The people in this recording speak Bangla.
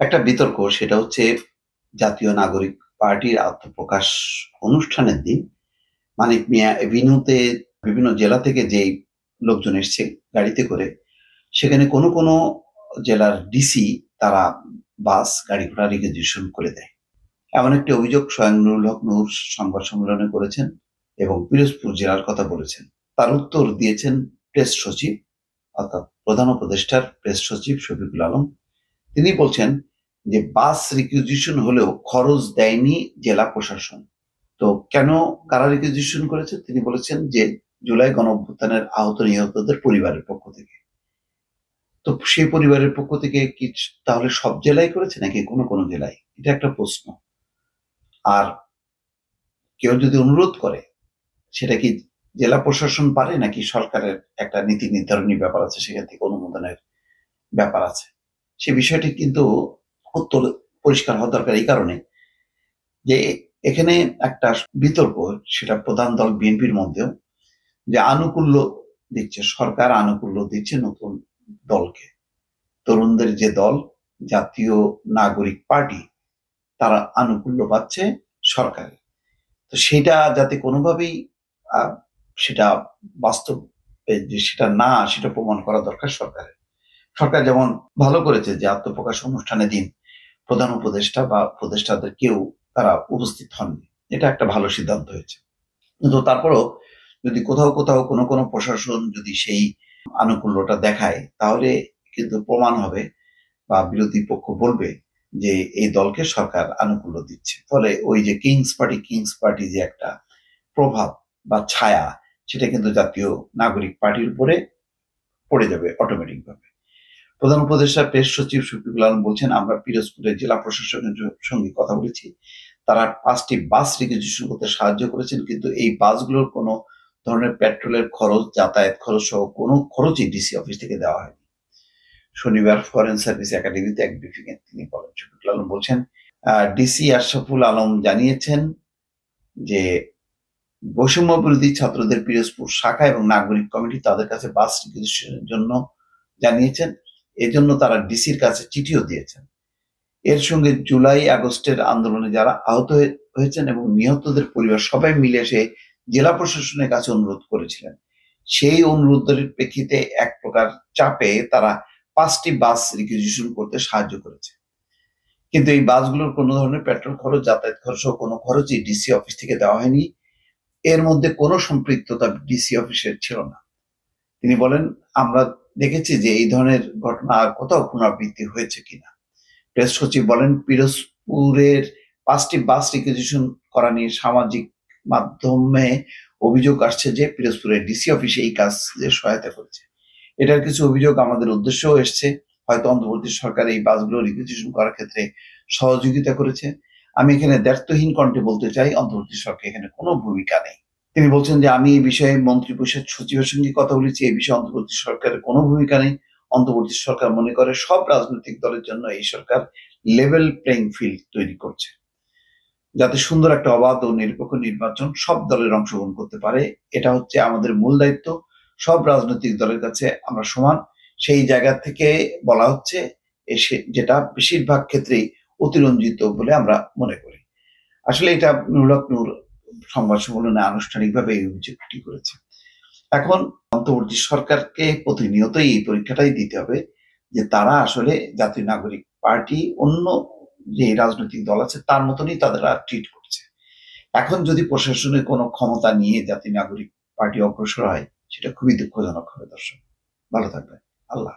একটা বিতর্ক সেটা হচ্ছে জাতীয় নাগরিক পার্টির আত্মপ্রকাশ অনুষ্ঠানের দিন মানিক মিয়া এভিনিউতে বিভিন্ন জেলা থেকে যেই লোকজন এসছে গাড়িতে করে, সেখানে কোনো কোনো জেলার ডিসি তারা বাস গাড়ি ঘোড়া রিকুইজিশন করে দেয়। এমন একটি অভিযোগ স্বয়ং নুরুল হক নূর সংবাদ সম্মেলনে করেছেন এবং পিরোজপুর জেলার কথা বলেছেন। তার উত্তর দিয়েছেন প্রেস সচিব, অর্থাৎ প্রধান উপদেষ্টার প্রেস সচিব শফিকুল আলম। তিনি বলছেন যে বাস রিকুইজিশন হলেও খরচ দেয়নি জেলা প্রশাসন। তো কেন, কারা রিকুইজিশন করেছে? তিনি বলেছেন যে জুলাই গণঅভ্যুত্থানের আহত নিহতদের পরিবারের পক্ষ থেকে। তো সেই পরিবারের পক্ষ থেকে কি তাহলে সব জেলায় করেছে নাকি কোনো কোনো জেলায়? এটা একটা প্রশ্ন। আর কেউ যদি অনুরোধ করে সেটা কি জেলা প্রশাসন পারে নাকি সরকারের একটা নীতি নির্ধারণী ব্যাপার আছে, সেখান থেকে অনুমোদনের ব্যাপার আছে? সে বিষয়টি কিন্তু উত্তর পরিষ্কার হওয়া দরকার এই কারণে যে এখানে একটা বিতর্ক, সেটা প্রধান দল বিএনপির মধ্যেও, যে আনুকূল্য দিচ্ছে সরকার, আনুকূল্য দিচ্ছে নতুন দলকে। তরুণদের যে দল জাতীয় নাগরিক পার্টি, তারা আনুকূল্য পাচ্ছে সরকারের। তো সেটা যাতে কোনোভাবেই সেটা বাস্তব যে সেটা না, সেটা প্রমাণ করা দরকার সরকারের। সরকার যেমন ভালো করেছে যে আত্মপ্রকাশ অনুষ্ঠানের দিন প্রধান উপদেষ্টা বা উপদেষ্টাদের কেউ তারা উপস্থিত হননি, এটা একটা ভালো সিদ্ধান্ত হয়েছে। কিন্তু তারপরও যদি কোথাও কোথাও কোনো কোনো প্রশাসন যদি সেই আনুকূল্যটা দেখায়, তাহলে কিন্তু প্রমাণ হবে বা বিরোধী পক্ষ বলবে যে এই দলকে সরকার আনুকূল্য দিচ্ছে। ফলে ওই যে কিংস পার্টি যে একটা প্রভাব বা ছায়া, সেটা কিন্তু জাতীয় নাগরিক পার্টির উপরে পড়ে যাবে অটোমেটিক ভাবে। প্রধান উপদেষ্টা প্রেস সচিব শফিকুল আলম বলছেন, আমরা পিরোজপুরের জেলা প্রশাসনের সঙ্গে কথা বলেছি, তারা 5টি বাস রিকুইজিশন করতে সাহায্য করেছেন, কিন্তু এই বাসগুলোর কোনো ধরনের পেট্রোলের খরচ, যাতায়াত খরচ সহ কোনো খরচই ডিসি অফিস থেকে দেওয়া হয়নি। শনিবার ফরেন সার্ভিস একাডেমিতে এক ব্রিফিং এ তিনি বলেন, শফিকুল আলম বলছেন, ডিসি আশরাফুল আলম জানিয়েছেন যে বৈষম্য বিরোধী ছাত্রদের পিরোজপুর শাখা এবং নাগরিক কমিটি তাদের কাছে বাস রিকুইজিশনের জন্য জানিয়েছেন, এজন্য তারা ডিসির কাছে চিঠিও দিয়েছেন। এর সঙ্গে জুলাই আগস্টের আন্দোলনে যারা আহত হয়েছেন এবং নিহতদের পরিবার সবাই মিলে এসে জেলা প্রশাসনের কাছে অনুরোধ করেছিলেন। সেই অনুরোধের প্রেক্ষিতে এক প্রকার চাপে তারা 5টি বাস রিকুইজিশন করতে সাহায্য করেছে। কিন্তু এই বাসগুলোর কোনো ধরনের পেট্রোল খরচ, যাতায়াত খরচ কোনো খরচই ডিসি অফিস থেকে দেওয়া হয়নি। এর মধ্যে কোনো সম্পৃক্ততা ডিসি অফিসের ছিল না। তিনি বলেন, আমরা দেখেছি যে এই ধরনের ঘটনা আর কোথাও পুনরাবৃত্তি হয়েছে কিনা। প্রেস সচিব বলেন, পিরোজপুরের 5টি বাস রিকুইজিশন করা নিয়ে সামাজিক মাধ্যমে অভিযোগ আসছে যে পিরোজপুরের ডিসি অফিসে এই কাজে সহায়তা করেছে। এটার কিছু অভিযোগ আমাদের উদ্দেশ্যও এসছে, হয়তো অন্তর্বর্তী সরকার এই বাসগুলো রিকুইজিশন করার ক্ষেত্রে সহযোগিতা করেছে। আমি এখানে দ্ব্যর্থহীন কণ্ঠে বলতে চাই, অন্তর্বর্তী সরকার এখানে কোনো ভূমিকা নেই। তিনি বলছেন যে আমি এই বিষয়ে মন্ত্রিপরিষদ সচিবের সঙ্গে কথা বলেছি, এই বিষয়ে অন্তর্বর্তী সরকারের কোনো ভূমিকা নেই। অন্তর্বর্তী সরকার মনে করে সব রাজনৈতিক দলের জন্য এই সরকার লেভেল প্লেইং ফিল্ড তৈরি করছে, যাতে সুন্দর একটা অবাধ ও নিরপেক্ষ নির্বাচন সব দলের অংশগ্রহণ করতে পারে। এটা হচ্ছে আমাদের মূল দায়িত্ব। সব রাজনৈতিক দলের কাছে আমরা সমান, সেই জায়গা থেকে বলা হচ্ছে এসে, যেটা বেশিরভাগ ক্ষেত্রেই অতিরঞ্জিত বলে আমরা মনে করি। আসলে এটা নুরুল হক নূর সংবাদ সম্মেলনে আনুষ্ঠানিকভাবে এই অভিযোগটি করেছে। এখন অন্তর্বর্তী সরকারকে প্রতিনিয়তই এই পরীক্ষাটাই দিতে হবে যে তারা আসলে জাতীয় নাগরিক পার্টি অন্য যে রাজনৈতিক দল আছে তার মতনই তারা ট্রিট করছে। এখন যদি প্রশাসনের কোনো ক্ষমতা নিয়ে জাতীয় নাগরিক পার্টি অগ্রসর হয়, সেটা খুবই দুঃখজনক হবে। দর্শক ভালো থাকবেন। আল্লাহ।